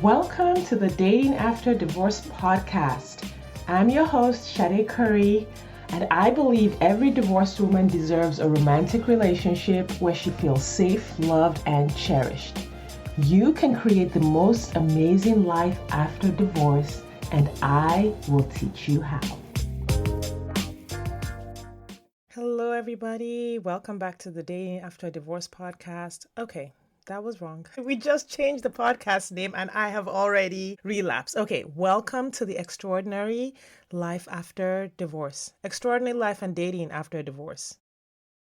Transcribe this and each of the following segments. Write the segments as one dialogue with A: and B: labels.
A: Welcome to the Dating After Divorce podcast. I'm your host, Shade Curry, and I believe every divorced woman deserves a romantic relationship where she feels safe, loved, and cherished. You can create the most amazing life after divorce, and I will teach you how. Hello, everybody. Welcome back to the Dating After Divorce podcast. Okay. That was wrong. We just changed the podcast name and I have already relapsed. Okay, welcome to the Extraordinary Life After Divorce. Extraordinary Life and Dating After Divorce.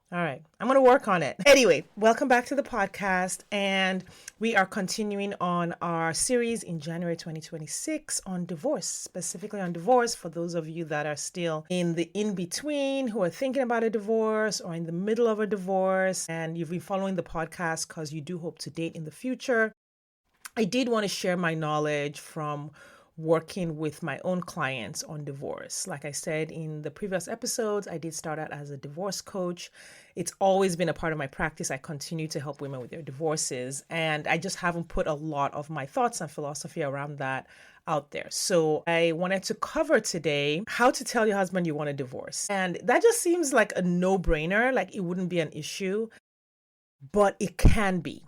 A: All right, I'm going to work on it. Anyway, welcome back to the podcast. And we are continuing on our series in January 2026 on divorce, specifically on divorce for those of you that are still in the in-between, who are thinking about a divorce or in the middle of a divorce. And you've been following the podcast because you do hope to date in the future. I did want to share my knowledge from working with my own clients on divorce. Like I said in the previous episodes, I did start out as a divorce coach. It's always been a part of my practice. I continue to help women with their divorces, and I just haven't put a lot of my thoughts and philosophy around that out there. So I wanted to cover today how to tell your husband you want a divorce. And that just seems like a no-brainer, like it wouldn't be an issue, but it can be.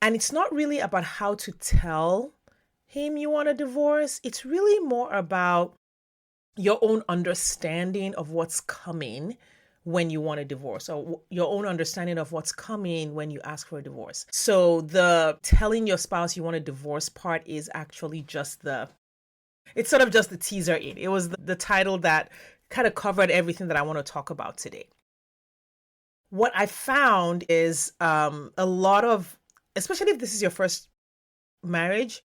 A: And it's not really about how to tell him you want a divorce. It's really more about your own understanding of what's coming when you want a divorce, or your own understanding of what's coming when you ask for a divorce. So the telling your spouse you want a divorce part is actually just it's sort of just the teaser in. It was the title that kind of covered everything that I want to talk about today. What I found is a lot of, especially if this is your first marriage,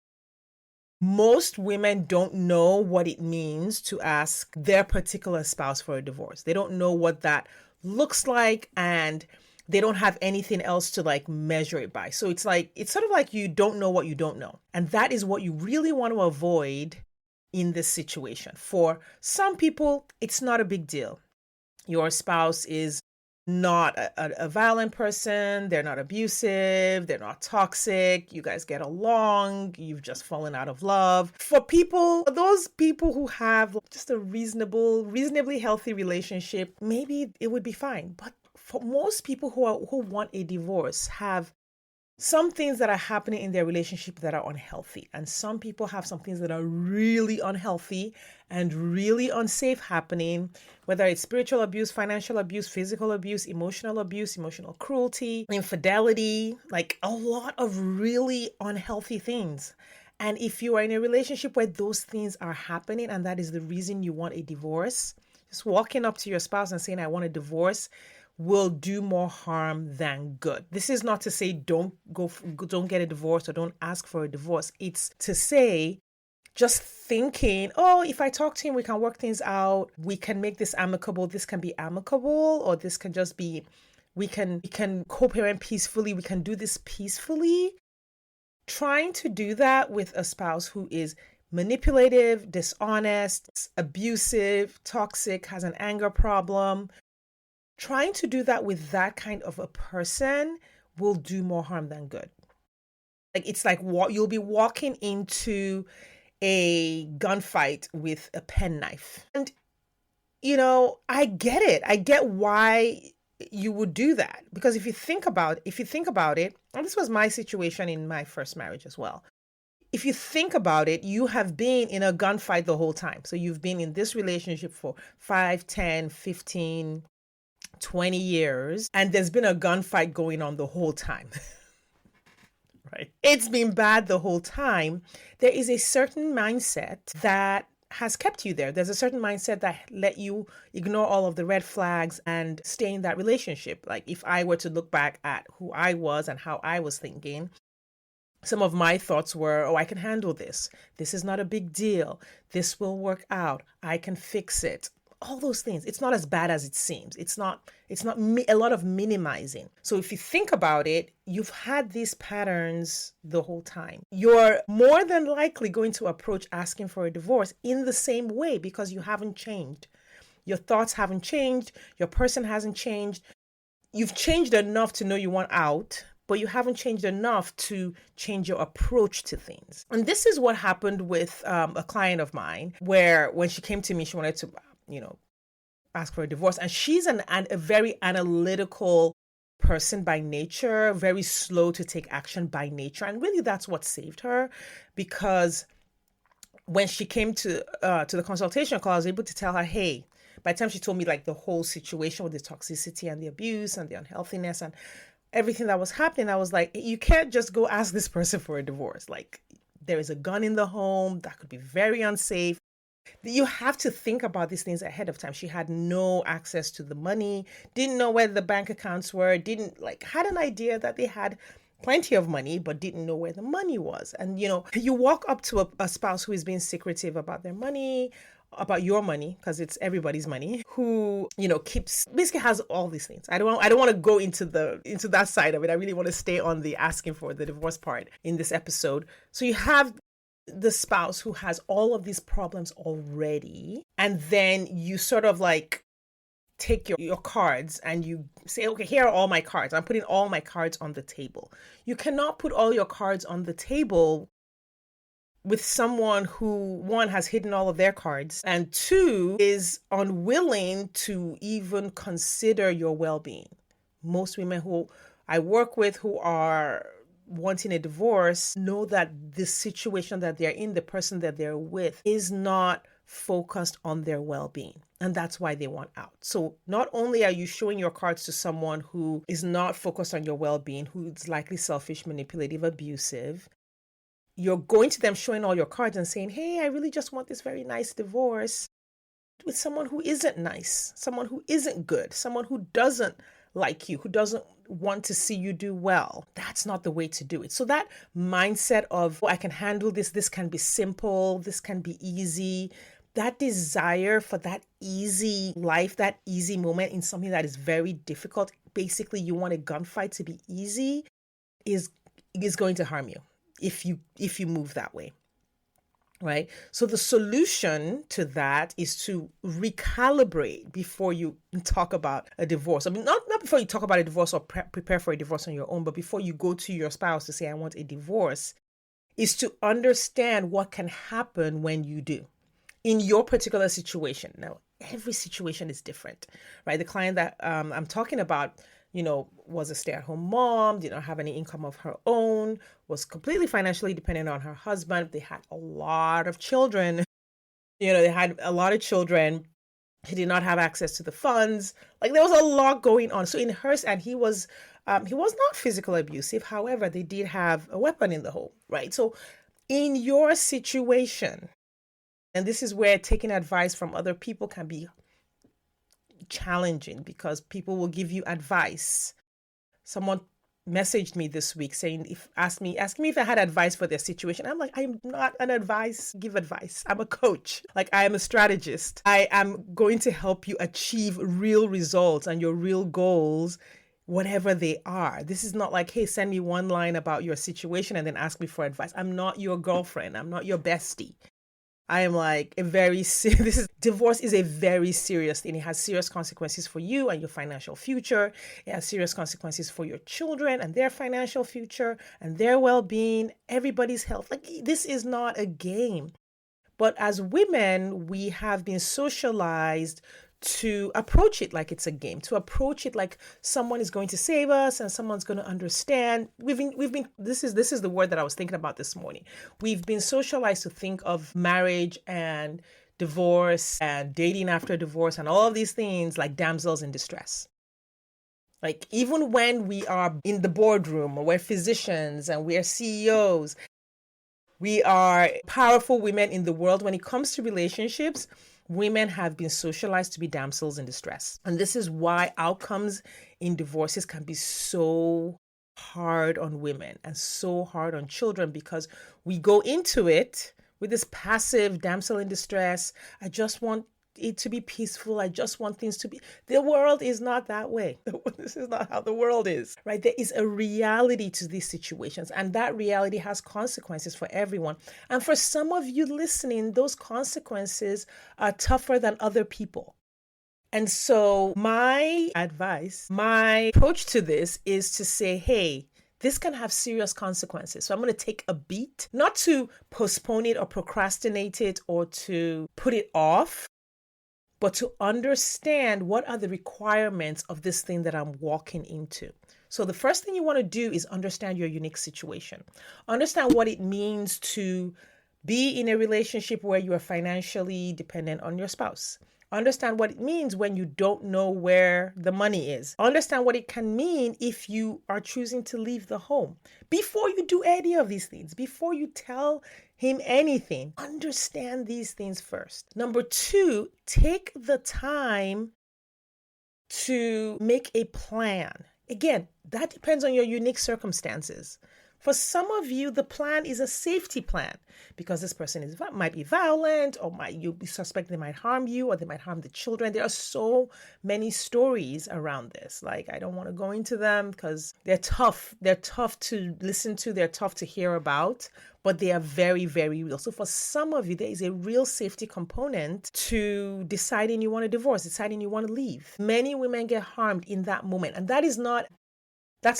A: most women don't know what it means to ask their particular spouse for a divorce. They don't know what that looks like, and they don't have anything else to measure it by. So it's sort of like you don't know what you don't know. And that is what you really want to avoid in this situation. For some people, it's not a big deal. Your spouse is not a violent person, they're not abusive, they're not toxic, you guys get along, you've just fallen out of love. For those people who have just a reasonably healthy relationship, maybe it would be fine. But for most people who want a divorce, have some things that are happening in their relationship that are unhealthy. And some people have some things that are really unhealthy and really unsafe happening, whether it's spiritual abuse, financial abuse, physical abuse, emotional cruelty, infidelity, like a lot of really unhealthy things. And if you are in a relationship where those things are happening and that is the reason you want a divorce, just walking up to your spouse and saying, I want a divorce, will do more harm than good. This is not to say don't get a divorce or don't ask for a divorce. It's to say, just thinking, if I talk to him, we can work things out. We can make this amicable. This can be amicable, or this can just be, we can co-parent peacefully. We can do this peacefully. Trying to do that with a spouse who is manipulative, dishonest, abusive, toxic, has an anger problem, trying to do that with that kind of a person will do more harm than good. It's like you'll be walking into a gunfight with a penknife. And, I get it. I get why you would do that. Because if you think about it, and this was my situation in my first marriage as well. If you think about it, you have been in a gunfight the whole time. So you've been in this relationship for 5, 10, 15, 20 years, and there's been a gunfight going on the whole time. Right? It's been bad the whole time. There is a certain mindset that has kept you there. There's a certain mindset that let you ignore all of the red flags and stay in that relationship. Like if I were to look back at who I was and how I was thinking, some of my thoughts were, I can handle this. This is not a big deal. This will work out. I can fix it. All those things. It's not as bad as it seems. It's not a lot of minimizing. So if you think about it, you've had these patterns the whole time. You're more than likely going to approach asking for a divorce in the same way because you haven't changed. Your thoughts haven't changed. Your person hasn't changed. You've changed enough to know you want out, but you haven't changed enough to change your approach to things. And this is what happened with a client of mine, where when she came to me, she wanted to, ask for a divorce. And she's a very analytical person by nature, very slow to take action by nature. And really that's what saved her, because when she came to the consultation call, I was able to tell her, hey, by the time she told me like the whole situation with the toxicity and the abuse and the unhealthiness and everything that was happening, I was like, you can't just go ask this person for a divorce. Like, there is a gun in the home that could be very unsafe. You have to think about these things ahead of time. She had no access to the money, didn't know where the bank accounts were, had an idea that they had plenty of money, but didn't know where the money was. And, you walk up to a spouse who is being secretive about their money, about your money, because it's everybody's money, who, basically has all these things. I don't want to go into that side of it. I really want to stay on the asking for the divorce part in this episode. So you have the spouse who has all of these problems already, and then you sort of like take your cards and you say, okay, here are all my cards. I'm putting all my cards on the table. You cannot put all your cards on the table with someone who, one, has hidden all of their cards, and two, is unwilling to even consider your well-being. Most women who I work with who are wanting a divorce know that the situation that they're in, the person that they're with, is not focused on their well-being. And that's why they want out. So not only are you showing your cards to someone who is not focused on your well-being, who's likely selfish, manipulative, abusive, you're going to them showing all your cards and saying, hey, I really just want this very nice divorce with someone who isn't nice, someone who isn't good, someone who doesn't like you, who doesn't want to see you do well. That's not the way to do it. So that mindset of, I can handle this, this can be simple, this can be easy, that desire for that easy life, that easy moment in something that is very difficult, basically you want a gunfight to be easy, is going to harm you if you move that way. Right? So the solution to that is to recalibrate before you talk about a divorce. I mean, not before you talk about a divorce or prepare for a divorce on your own, but before you go to your spouse to say, I want a divorce, is to understand what can happen when you do in your particular situation. Now, every situation is different, right? The client that I'm talking about, was a stay-at-home mom, did not have any income of her own, was completely financially dependent on her husband. They had a lot of children. They had a lot of children. He did not have access to the funds. Like, there was a lot going on. So in hers, and he was not physically abusive. However, they did have a weapon in the home, right? So in your situation, and this is where taking advice from other people can be challenging, because people will give you advice. Someone messaged me this week saying, ask me if I had advice for their situation. I'm like, I'm not give advice. I'm a coach. Like, I am a strategist. I am going to help you achieve real results and your real goals, whatever they are. This is not like, hey, send me one line about your situation and then ask me for advice. I'm not your girlfriend. I'm not your bestie. I am like divorce is a very serious thing. It has serious consequences for you and your financial future. It has serious consequences for your children and their financial future and their well-being, everybody's health. Like, this is not a game. But as women, we have been socialized to approach it like it's a game, to approach it like someone is going to save us and someone's going to understand. This is the word that I was thinking about this morning. We've been socialized to think of marriage and divorce and dating after divorce and all of these things like damsels in distress. Like, even when we are in the boardroom, or we're physicians and we're CEOs, we are powerful women in the world. When it comes to relationships, women have been socialized to be damsels in distress. And this is why outcomes in divorces can be so hard on women and so hard on children, because we go into it with this passive damsel in distress. I just want it to be peaceful. I just want things to be. The world is not that way. This is not how the world is, right? There is a reality to these situations, and that reality has consequences for everyone. And for some of you listening, those consequences are tougher than other people. And so my advice, my approach to this is to say, hey, this can have serious consequences. So I'm going to take a beat, not to postpone it or procrastinate it or to put it off, but to understand what are the requirements of this thing that I'm walking into. So the first thing you want to do is understand your unique situation. Understand what it means to be in a relationship where you are financially dependent on your spouse. Understand what it means when you don't know where the money is. Understand what it can mean if you are choosing to leave the home. Before you do any of these things, before you tell him anything, understand these things first. Number two, take the time to make a plan. Again, that depends on your unique circumstances. For some of you, the plan is a safety plan because this person might be violent, or you suspect they might harm you, or they might harm the children. There are so many stories around this. Like, I don't want to go into them because they're tough. They're tough to listen to. They're tough to hear about, but they are very, very real. So for some of you, there is a real safety component to deciding you want to divorce, deciding you want to leave. Many women get harmed in that moment, and that's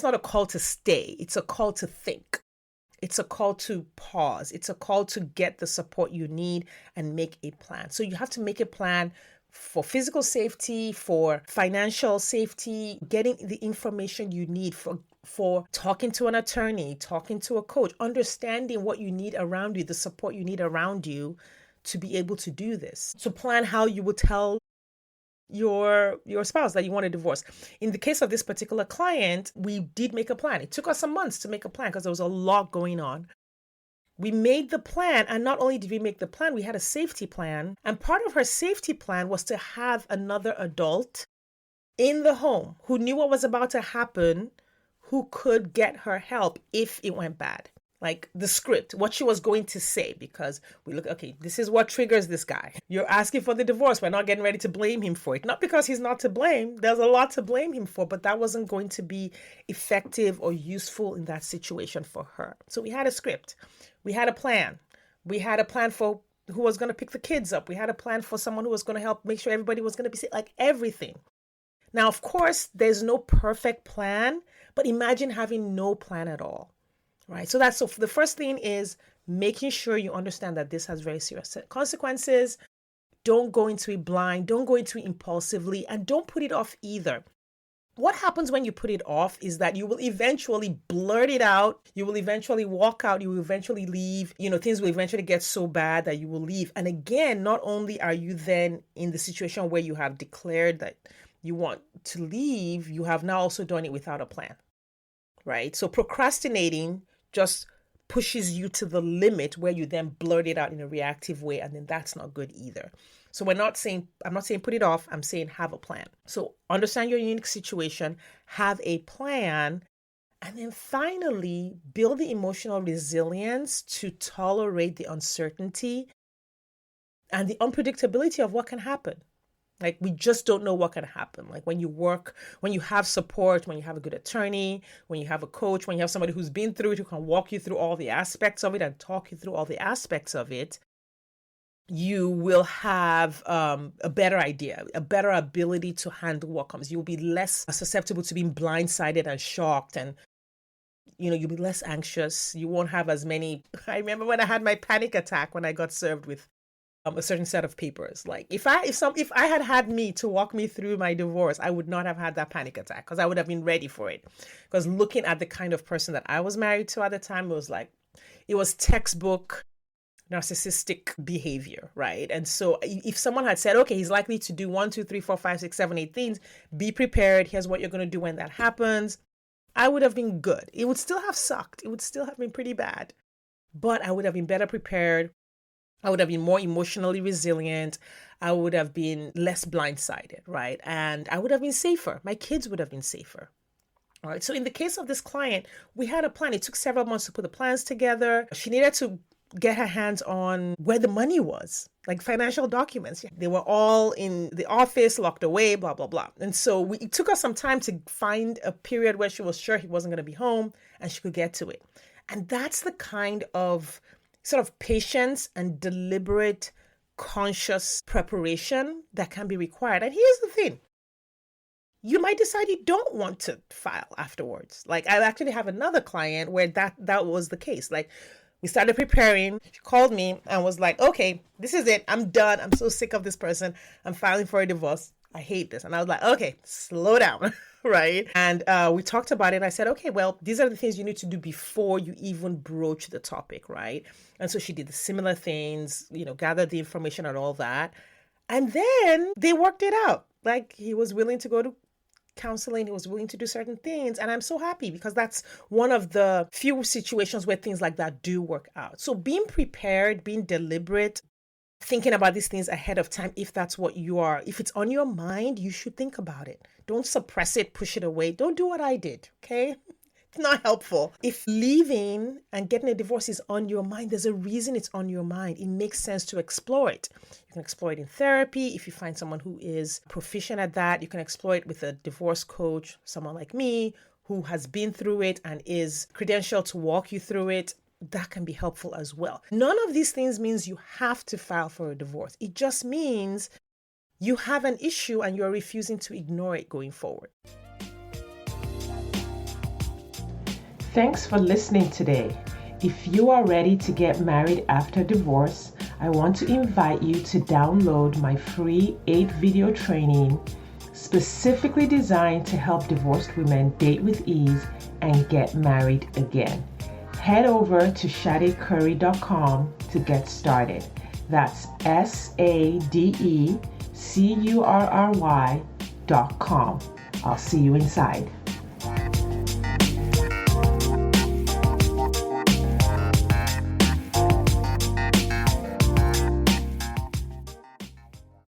A: not a call to stay. It's a call to think. It's a call to pause. It's a call to get the support you need and make a plan. So you have to make a plan for physical safety, for financial safety, getting the information you need for talking to an attorney, talking to a coach, understanding what you need around you, the support you need around you to be able to do this. So plan how you will tell your spouse that you want a divorce. In the case of this particular client, we did make a plan. It took us some months to make a plan because there was a lot going on. We made the plan, and not only did we make the plan, we had a safety plan. And part of her safety plan was to have another adult in the home who knew what was about to happen, who could get her help if it went bad. Like the script, what she was going to say, because we look, okay, this is what triggers this guy. You're asking for the divorce. We're not getting ready to blame him for it. Not because he's not to blame. There's a lot to blame him for, but that wasn't going to be effective or useful in that situation for her. So we had a script. We had a plan. We had a plan for who was going to pick the kids up. We had a plan for someone who was going to help make sure everybody was going to be safe, like everything. Now, of course, there's no perfect plan, but imagine having no plan at all. Right. So the first thing is making sure you understand that this has very serious consequences. Don't go into it blind. Don't go into it impulsively, and don't put it off either. What happens when you put it off is that you will eventually blurt it out. You will eventually walk out. You will eventually leave. Things will eventually get so bad that you will leave. And again, not only are you then in the situation where you have declared that you want to leave, you have now also done it without a plan. Right. So procrastinating just pushes you to the limit where you then blurt it out in a reactive way, and then that's not good either. So I'm not saying put it off, I'm saying have a plan. So understand your unique situation, have a plan, and then finally build the emotional resilience to tolerate the uncertainty and the unpredictability of what can happen. Like, we just don't know what can happen. Like, when you have support, when you have a good attorney, when you have a coach, when you have somebody who's been through it, who can walk you through all the aspects of it and talk you through all the aspects of it, you will have a better idea, a better ability to handle what comes. You'll be less susceptible to being blindsided and shocked, and you'll be less anxious. You won't have as many. I remember when I had my panic attack when I got served with a certain set of papers. Like, if I had me to walk me through my divorce, I would not have had that panic attack because I would have been ready for it. Because looking at the kind of person that I was married to at the time, it was textbook narcissistic behavior, right? And so if someone had said, okay, he's likely to do 1, 2, 3, 4, 5, 6, 7, 8 things, be prepared. Here's what you're going to do when that happens. I would have been good. It would still have sucked. It would still have been pretty bad, but I would have been better prepared. I would have been more emotionally resilient. I would have been less blindsided, right? And I would have been safer. My kids would have been safer. All right. So in the case of this client, we had a plan. It took several months to put the plans together. She needed to get her hands on where the money was, like financial documents. They were all in the office, locked away, blah, blah, blah. And so it took us some time to find a period where she was sure he wasn't going to be home and she could get to it. And that's the kind of sort of patience and deliberate, conscious preparation that can be required. And here's the thing. you might decide you don't want to file afterwards. Like, I actually have another client where that was the case. Like, we started preparing. She called me and was like, okay, this is it. I'm done. I'm so sick of this person. I'm filing for a divorce. I hate this. And I was like, okay, slow down. Right. And we talked about it. I said, okay, well, these are the things you need to do before you even broach the topic. Right. And so she did the similar things, gathered the information and all that. And then they worked it out. Like, he was willing to go to counseling, he was willing to do certain things. And I'm so happy because that's one of the few situations where things like that do work out. So being prepared, being deliberate, thinking about these things ahead of time, if that's what you are, if it's on your mind, you should think about it. Don't suppress it, push it away. Don't do what I did, okay? It's not helpful. If leaving and getting a divorce is on your mind, there's a reason it's on your mind. It makes sense to explore it. You can explore it in therapy. If you find someone who is proficient at that, you can explore it with a divorce coach, someone like me who has been through it and is credentialed to walk you through it. That can be helpful as well. None of these things means you have to file for a divorce. It just means you have an issue and you're refusing to ignore it going forward. Thanks for listening today. If you are ready to get married after divorce, I want to invite you to download my free 8-video training specifically designed to help divorced women date with ease and get married again. Head over to sadecurry.com to get started. That's SADECURRY.com. I'll see you inside.